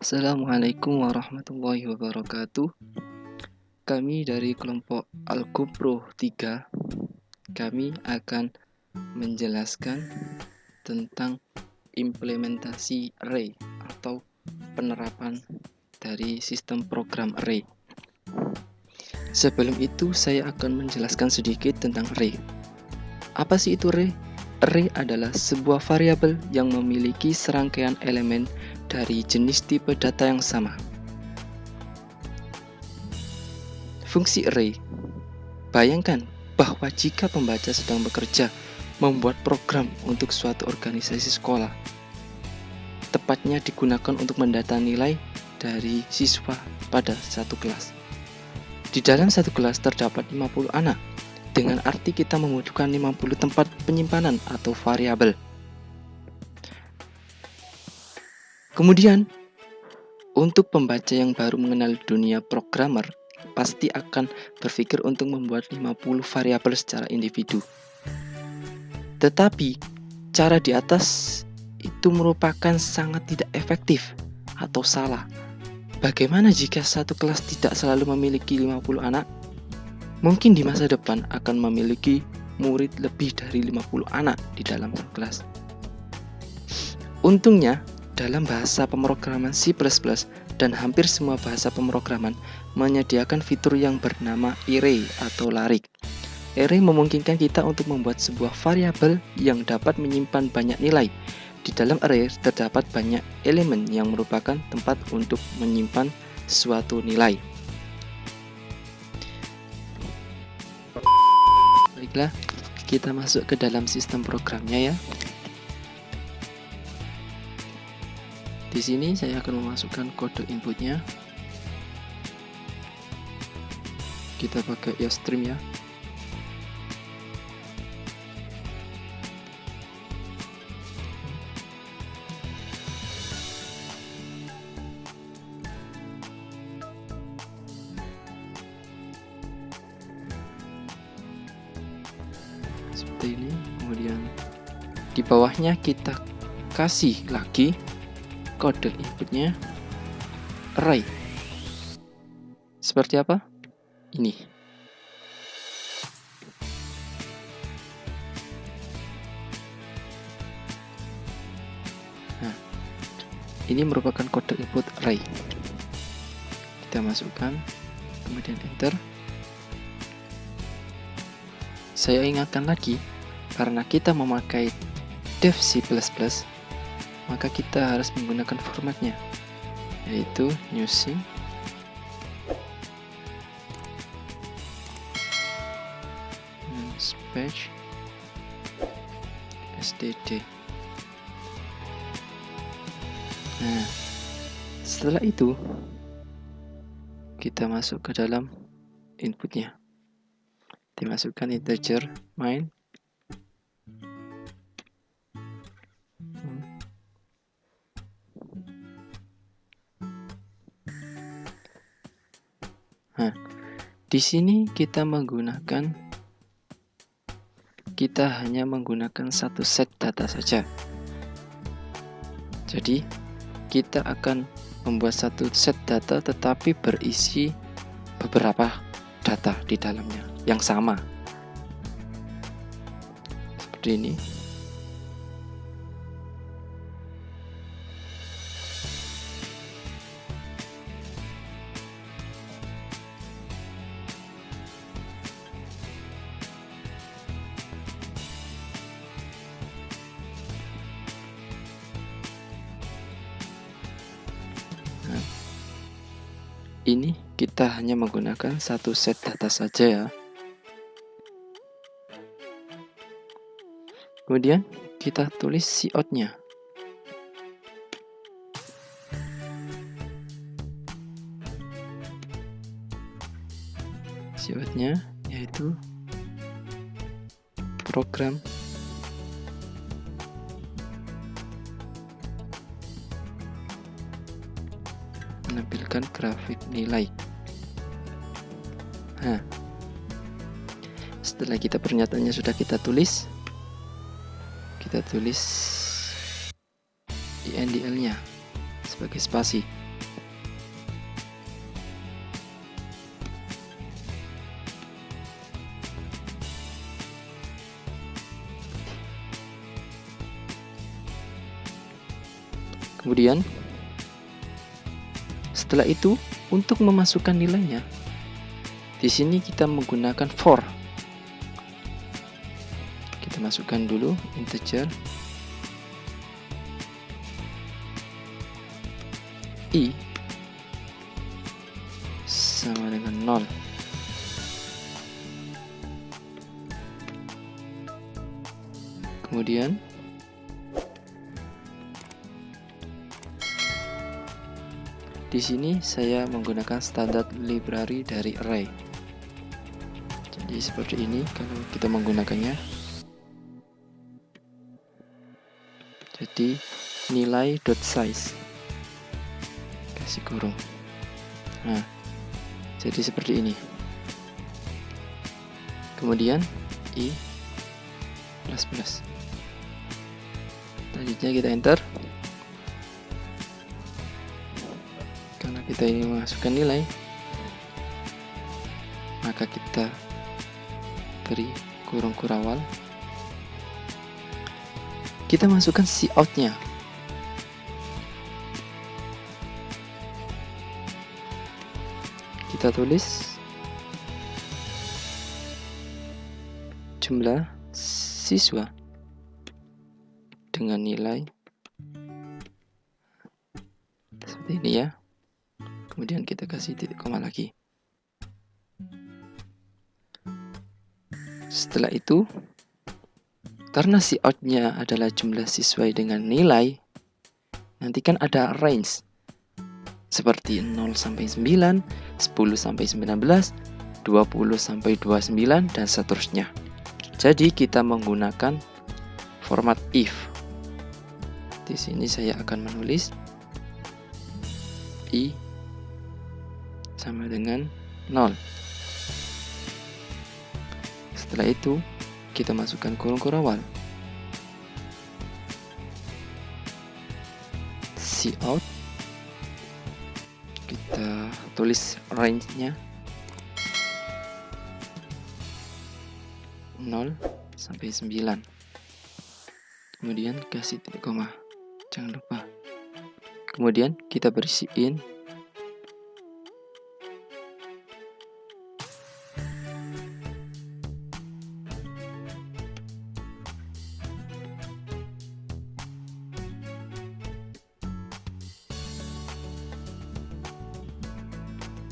Assalamualaikum warahmatullahi wabarakatuh. Kami dari kelompok Al-Kubro 3, kami akan menjelaskan tentang implementasi array atau penerapan dari sistem program array. Sebelum itu, saya akan menjelaskan sedikit tentang array. Apa sih itu array? Array adalah sebuah variabel yang memiliki serangkaian elemen dari jenis tipe data yang sama. Fungsi array. Bayangkan bahwa jika pembaca sedang bekerja membuat program untuk suatu organisasi sekolah, tepatnya digunakan untuk mendata nilai dari siswa pada satu kelas. Di dalam satu kelas terdapat 50 anak, dengan arti kita membutuhkan 50 tempat penyimpanan atau variabel. Kemudian, untuk pembaca yang baru mengenal dunia programmer, pasti akan berpikir untuk membuat 50 variabel secara individu. Tetapi, cara di atas itu merupakan sangat tidak efektif atau salah. Bagaimana jika satu kelas tidak selalu memiliki 50 anak? Mungkin di masa depan akan memiliki murid lebih dari 50 anak di dalam satu kelas. Untungnya, dalam bahasa pemrograman C++ dan hampir semua bahasa pemrograman menyediakan fitur yang bernama array atau larik. Array memungkinkan kita untuk membuat sebuah variabel yang dapat menyimpan banyak nilai. Di dalam array terdapat banyak elemen yang merupakan tempat untuk menyimpan suatu nilai. Baiklah, kita masuk ke dalam sistem programnya ya. Di sini saya akan memasukkan kode inputnya. Kita pakai iostream ya. Seperti ini. Kemudian di bawahnya kita kasih lagi kode inputnya array. Seperti apa? Ini. Nah, ini merupakan kode input array. Kita masukkan, kemudian enter. Saya ingatkan lagi, karena kita memakai dev C++, maka kita harus menggunakan formatnya, yaitu using space std. Nah, setelah itu kita masuk ke dalam inputnya, dimasukkan integer main. Nah, di sini kita hanya menggunakan satu set data saja. Jadi, kita akan membuat satu set data tetapi berisi beberapa data di dalamnya yang sama. Seperti ini. Ini kita hanya menggunakan satu set data saja ya. Kemudian kita tulis cout-nya. Cout-nya yaitu program menampilkan grafik nilai. Nah, setelah pernyataannya sudah kita tulis indl-nya sebagai spasi. Kemudian setelah itu untuk memasukkan nilainya, di sini kita menggunakan for. Kita masukkan dulu integer i sama dengan 0. Kemudian di sini saya menggunakan standar library dari array. Jadi seperti ini kalau kita menggunakannya. Jadi nilai .size kasih kurung. Nah, jadi seperti ini. Kemudian i plus plus. Selanjutnya kita enter. Karena kita ini memasukkan nilai, maka kita beri kurung kurawal. Kita masukkan cout-nya. Kita tulis jumlah siswa dengan nilai seperti ini ya. Kemudian kita kasih titik koma lagi. Setelah itu, karena cout-nya adalah jumlah siswa dengan nilai, nanti kan ada range seperti 0 sampai 9, 10 sampai 19, 20 sampai 29 dan seterusnya. Jadi kita menggunakan format if. Di sini saya akan menulis i sama dengan 0. Setelah itu kita masukkan kurung kurawal. Cout, kita tulis range-nya 0 sampai 9. Kemudian kasih titik koma. Jangan lupa. Kemudian kita bersihin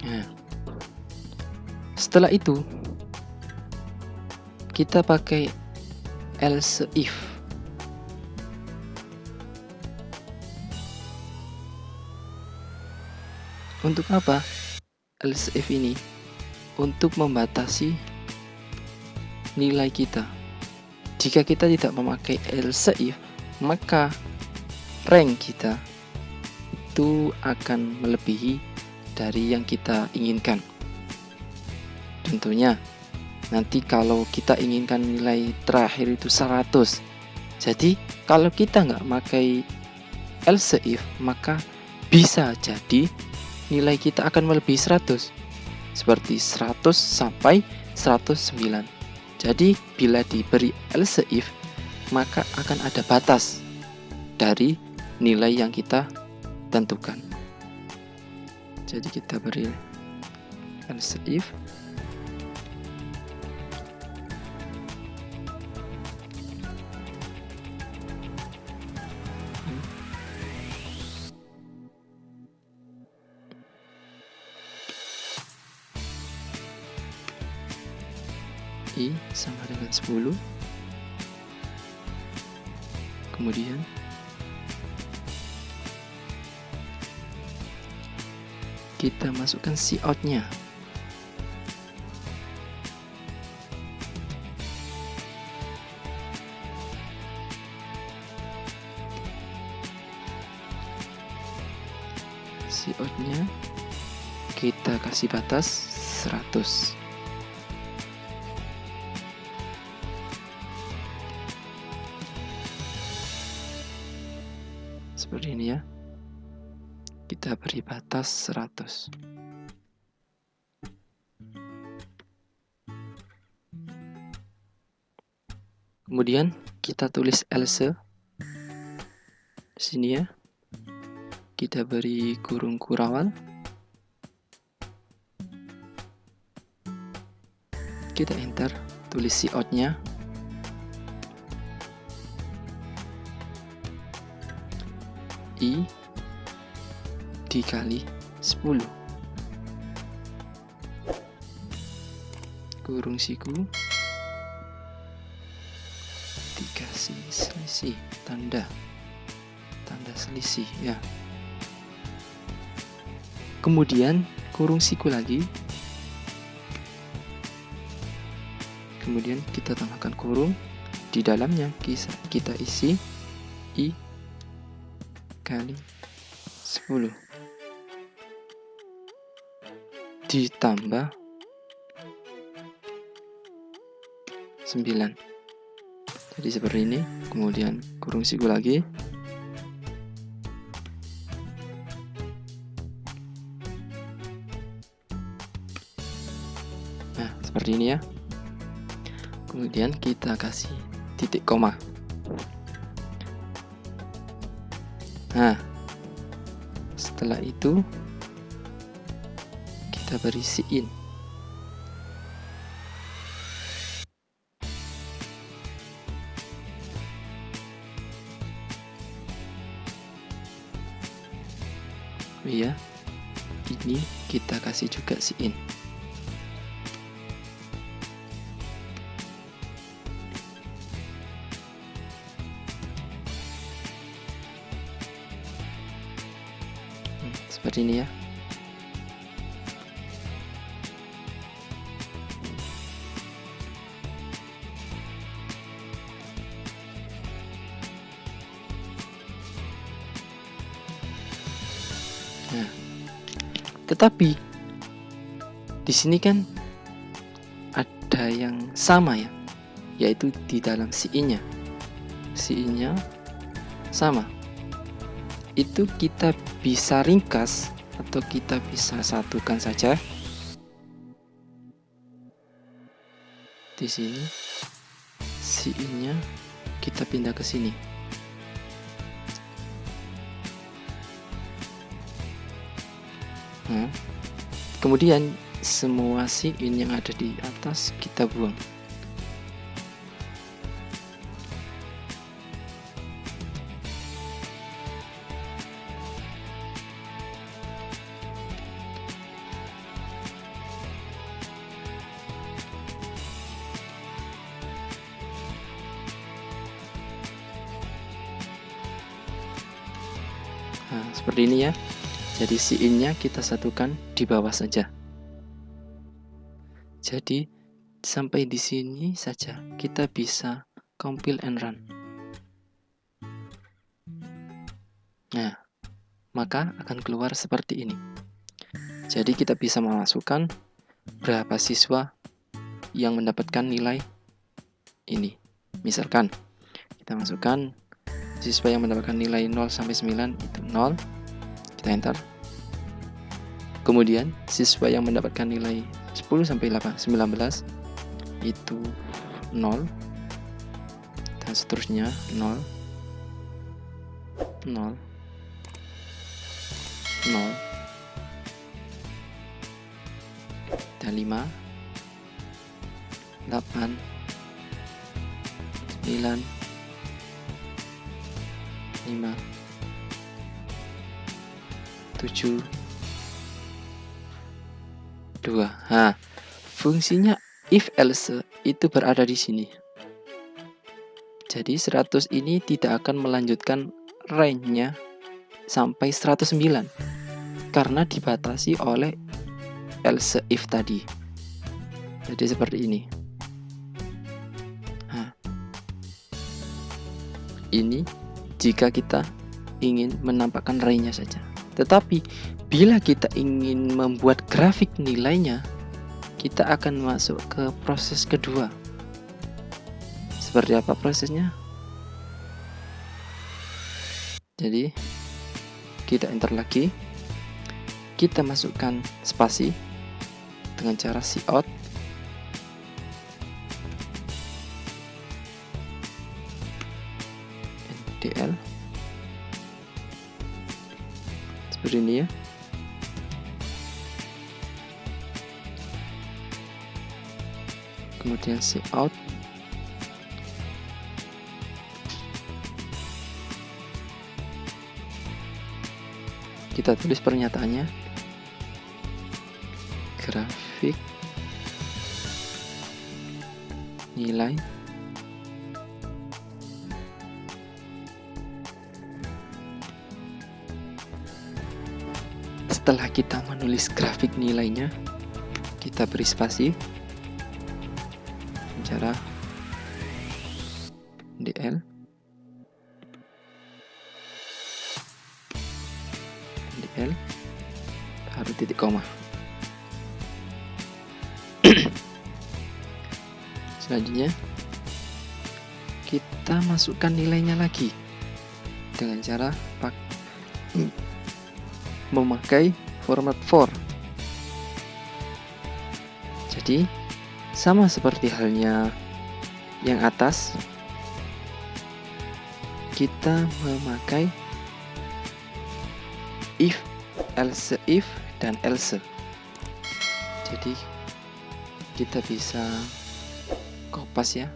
Nah, setelah itu kita pakai else if. Untuk apa else if ini? Untuk membatasi nilai kita. Jika kita tidak memakai else if, maka rank kita itu akan melebihi dari yang kita inginkan. Contohnya, nanti kalau kita inginkan nilai terakhir itu 100, jadi kalau kita nggak pakai else if, maka bisa jadi nilai kita akan melebihi 100, seperti 100 sampai 109. Jadi bila diberi else if, maka akan ada batas dari nilai yang kita tentukan. Jadi kita beri else if i sama dengan 10. Kemudian kita masukkan cout-nya. Cout-nya kita kasih batas 100. Seperti ini ya. Kita beri batas 100. Kemudian kita tulis else di sini ya. kita beri kurung kurawal. Kita enter, tulis cout-nya. I dikali 10. Kurung siku. Dikasih selisih, tanda selisih ya. Kemudian kurung siku lagi. Kemudian kita tambahkan kurung, di dalamnya kita isi I kali 10 ditambah 9. Jadi seperti ini. Kemudian kurung siku lagi. Nah, seperti ini ya. Kemudian kita kasih titik koma. Nah, setelah itu kita beri siin. Oh iya, ini kita kasih juga siin. Seperti ini ya. Nah, tetapi di sini kan ada yang sama ya, yaitu di dalam siin-nya. Siin-nya sama. Itu kita bisa ringkas atau kita bisa satukan saja. Di sini siin-nya kita pindah ke sini. Nah, kemudian semua siin yang ada di atas kita buang. Nah, seperti ini ya. Jadi siin-nya kita satukan di bawah saja. Jadi sampai di sini saja kita bisa compile and run. Nah, maka akan keluar seperti ini. Jadi kita bisa memasukkan berapa siswa yang mendapatkan nilai ini. Misalkan kita masukkan siswa yang mendapatkan nilai 0 sampai 9 itu 0. Kita enter. Kemudian siswa yang mendapatkan nilai 10 sampai 19 itu 0 dan seterusnya 0 0 0 dan 5 8 9 5 7 2. Nah, fungsinya if else itu berada di sini. Jadi 100 ini tidak akan melanjutkan range-nya sampai 109 karena dibatasi oleh else if tadi. Jadi seperti ini. Nah, ini jika kita ingin menampakkan range-nya saja. Tetapi bila kita ingin membuat grafik nilainya, kita akan masuk ke proses kedua. Seperti apa prosesnya? Jadi kita enter lagi, kita masukkan spasi dengan cara cout. DL seperti ini ya. Kemudian cout. Kita tulis pernyataannya, grafik nilai setelah kita menulis grafik nilainya, kita beri spasi, cara DL baru titik koma. Selanjutnya kita masukkan nilainya lagi dengan cara memakai format for. Jadi sama seperti halnya yang atas, kita memakai if, else if, dan else. Jadi kita bisa kopas ya,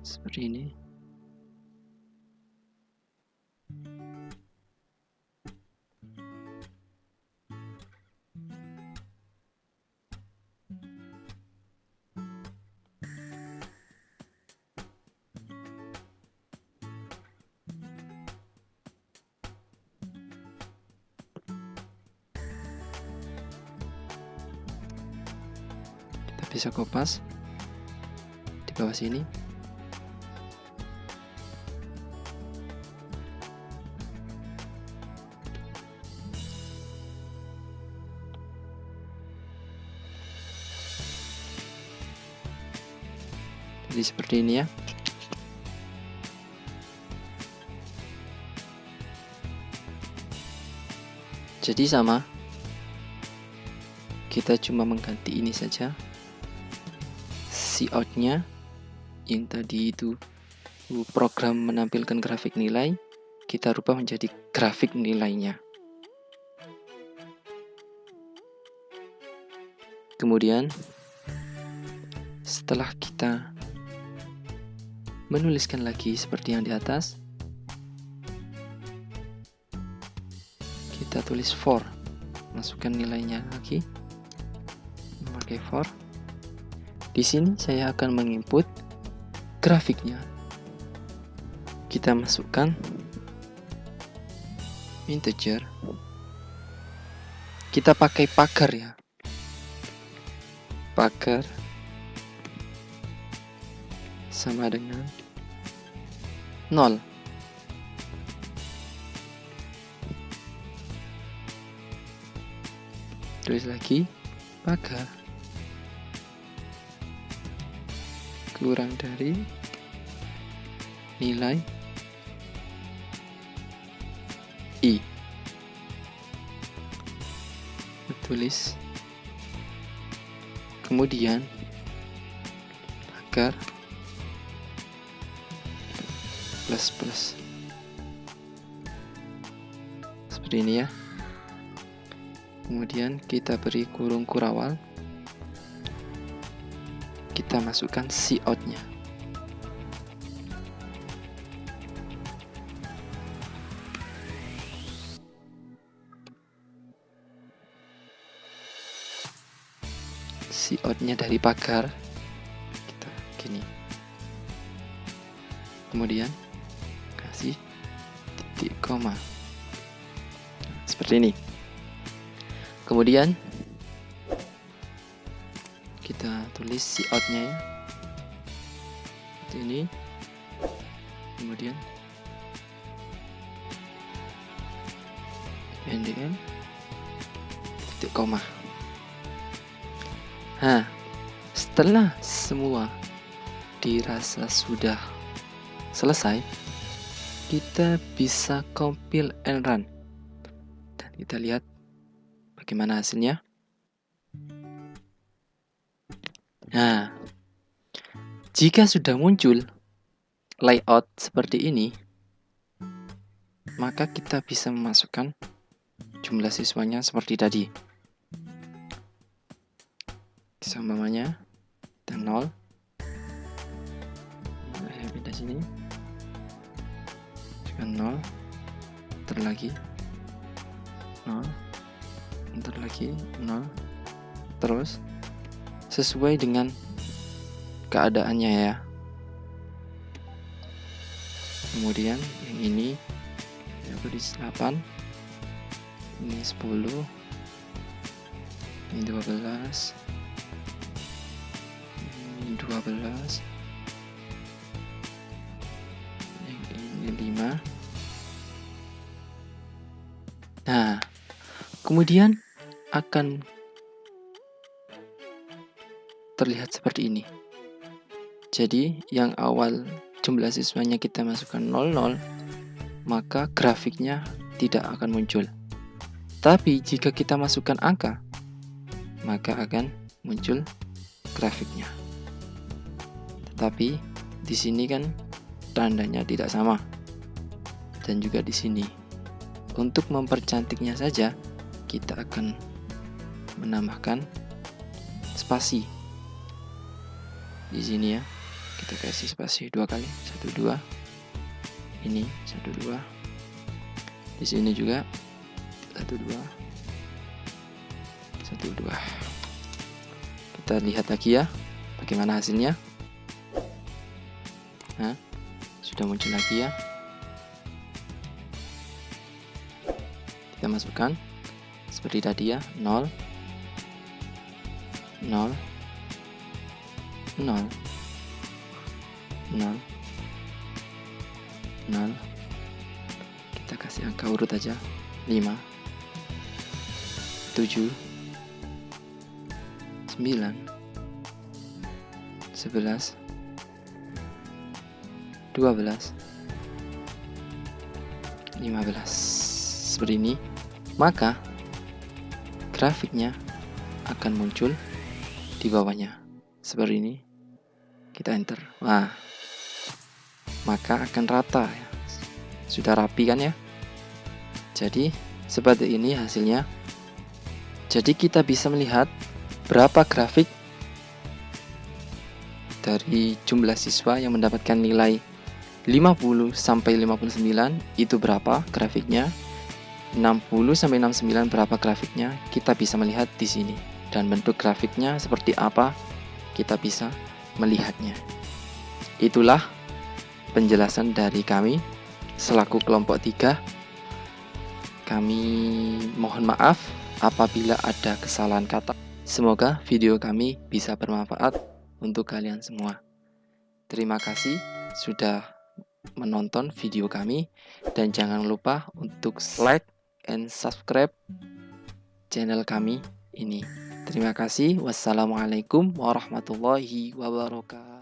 seperti ini. Bisa kopas di bawah sini. Jadi seperti ini ya. Jadi sama, kita cuma mengganti ini saja. Cout-nya yang tadi itu program menampilkan grafik nilai, kita rubah menjadi grafik nilainya. Kemudian setelah kita menuliskan lagi seperti yang di atas, kita tulis for, masukkan nilainya lagi, memakai for. Di sini saya akan menginput grafiknya. Kita masukkan integer. Kita pakai pagar ya. Pagar sama dengan 0. Tulis lagi pagar kurang dari nilai I. Tulis. Kemudian pagar plus. Seperti ini ya. Kemudian kita beri kurung kurawal. Kita masukkan cout-nya. Cout-nya dari pagar kita gini. Kemudian kasih titik koma. Seperti ini. Kemudian kita tulis cout-nya ya, seperti ini. Kemudian NDM titik koma. Nah, setelah semua dirasa sudah selesai, kita bisa compile and run, dan kita lihat bagaimana hasilnya. Nah, jika sudah muncul layout seperti ini, maka kita bisa memasukkan jumlah siswanya seperti tadi. Seumpamanya kita 0, pindah sini, juga 0, ntar lagi 0, ntar lagi 0, terus sesuai dengan keadaannya ya. Kemudian yang ini aku di 8, ini 10, ini 12, ini 12, yang ini 5. Nah, kemudian akan terlihat seperti ini. Jadi yang awal jumlah siswanya kita masukkan 00, maka grafiknya tidak akan muncul. Tapi jika kita masukkan angka, maka akan muncul grafiknya. Tetapi di sini kan tandanya tidak sama. Dan juga di sini. Untuk mempercantiknya saja, kita akan menambahkan spasi. Di sini ya, kita kasih spasi 2 kali, 1 2. Ini 1 2. Di sini juga 1 2. 1 2. Kita lihat lagi ya, bagaimana hasilnya. Nah, sudah muncul lagi ya. Kita masukkan seperti tadi ya, 0 0 0 0 0. Kita kasih angka urut aja, 5 7 9 11 12 15. Seperti ini. Maka grafiknya akan muncul di bawahnya seperti ini. Kita enter. Wah, maka akan rata ya. Sudah rapi kan ya. Jadi seperti ini hasilnya. Jadi kita bisa melihat berapa grafik dari jumlah siswa yang mendapatkan nilai 50 sampai 59 itu berapa grafiknya, 60 sampai 69 berapa grafiknya, kita bisa melihat di sini. Dan bentuk grafiknya seperti apa, kita bisa melihatnya. Itulah penjelasan dari kami selaku kelompok 3. Kami mohon maaf apabila ada kesalahan kata. Semoga video kami bisa bermanfaat untuk kalian semua. Terima kasih sudah menonton video kami, dan jangan lupa untuk like and subscribe channel kami ini. Terima kasih. Wassalamualaikum warahmatullahi wabarakatuh.